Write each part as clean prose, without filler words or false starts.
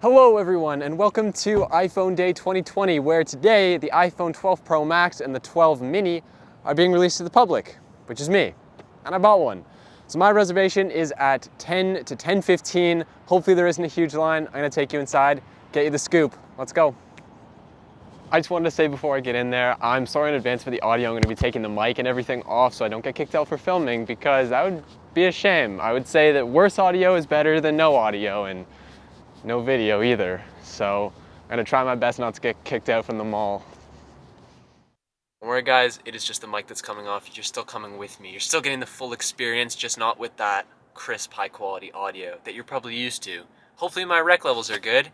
Hello everyone and welcome to iPhone Day 2020, where today the iPhone 12 Pro Max and the 12 mini are being released to the public, which is me, and I bought one. So my reservation is at 10 to 10:15. Hopefully there isn't a huge line. I'm gonna take you inside, get you the scoop. Let's go. I just wanted to say before I get in there, I'm sorry in advance for the audio. I'm gonna be taking the mic and everything off so I don't get kicked out for filming, because that would be a shame. I would say that worse audio is better than no audio, and no video either. So I'm gonna try my best not to get kicked out from the mall. Don't worry guys, it is just the mic that's coming off. You're still coming with me. You're still getting the full experience, just not with that crisp, high quality audio that you're probably used to. Hopefully my rec levels are good.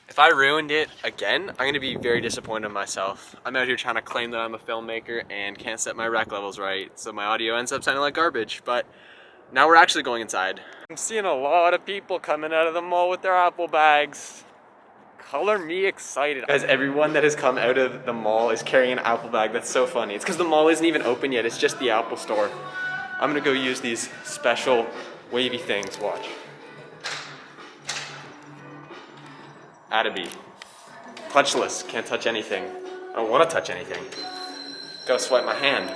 If I ruined it again, I'm gonna be very disappointed in myself. I'm out here trying to claim that I'm a filmmaker and can't set my rec levels right, so my audio ends up sounding like garbage, but now we're actually going inside. I'm seeing a lot of people coming out of the mall with their Apple bags. Color me excited. Guys, everyone that has come out of the mall is carrying an Apple bag. That's so funny. It's because the mall isn't even open yet. It's just the Apple store. I'm gonna go use these special wavy things. Watch. Attaby. Clutchless. Can't touch anything. I don't want to touch anything. Gotta swipe my hand.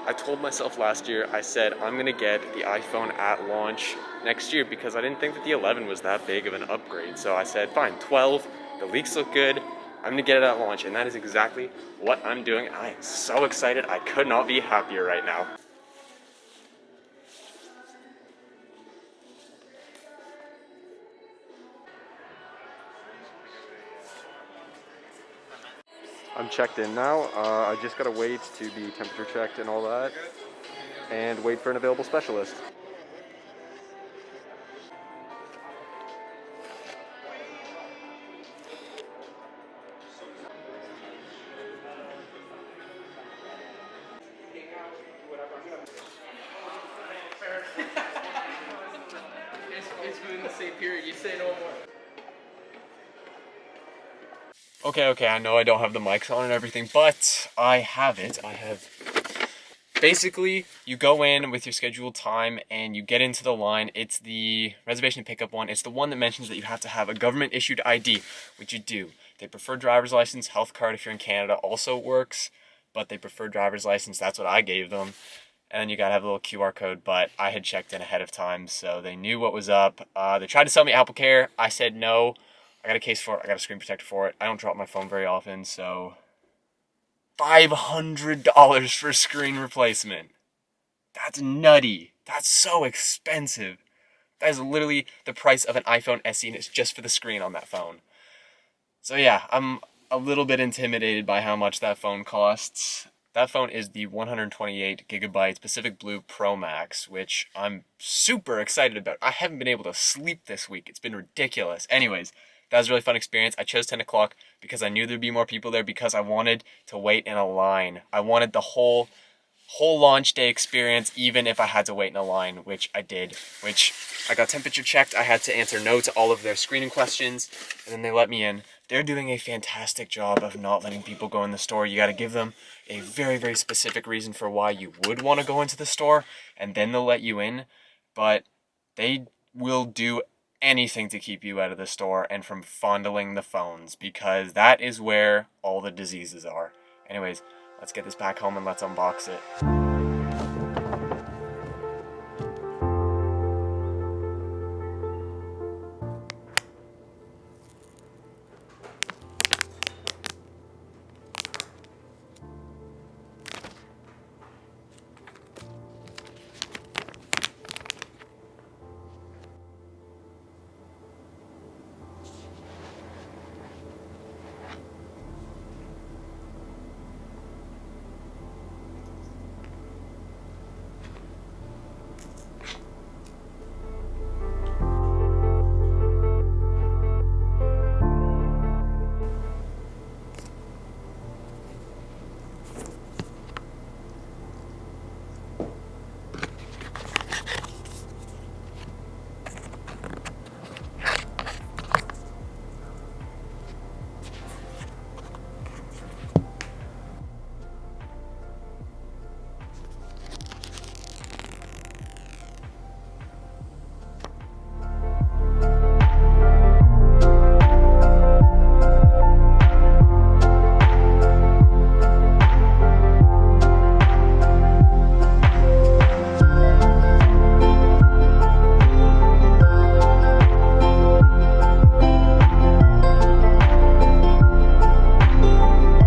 I told myself last year, I said I'm gonna get the iPhone at launch next year because I didn't think that the 11 was that big of an upgrade. So I said, fine, 12, the leaks look good, I'm gonna get it at launch, and that is exactly what I'm doing. I am so excited, I could not be happier right now. I'm checked in now. I just gotta wait to be temperature checked and all that, and wait for an available specialist. It's within the same period. You say no more. Okay, I know I don't have the mics on and everything, but I have it. Basically, you go in with your scheduled time and you get into the line. It's the reservation pickup one. It's the one that mentions that you have to have a government issued ID, which you do. They prefer driver's license. Health card if you're in Canada also works, but they prefer driver's license. That's what I gave them. And then you gotta have a little QR code, but I had checked in ahead of time, so they knew what was up. They tried to sell me Apple Care. I said no. I got a case for it. I got a screen protector for it. I don't drop my phone very often, so $500 for screen replacement. That's nutty. That's so expensive. That is literally the price of an iPhone SE, and it's just for the screen on that phone. So yeah, I'm a little bit intimidated by how much that phone costs. That phone is the 128 gigabyte Pacific Blue Pro Max, which I'm super excited about. I haven't been able to sleep this week. It's been ridiculous. Anyways, that was a really fun experience. I chose 10 o'clock because I knew there'd be more people there, because I wanted to wait in a line. I wanted the whole launch day experience, even if I had to wait in a line, which I did. Which I got temperature checked. I had to answer no to all of their screening questions, and then they let me in. They're doing a fantastic job of not letting people go in the store. You got to give them a very, very specific reason for why you would want to go into the store, and then they'll let you in. But they will do anything to keep you out of the store and from fondling the phones, because that is where all the diseases are. Anyways, let's get this back home and let's unbox it.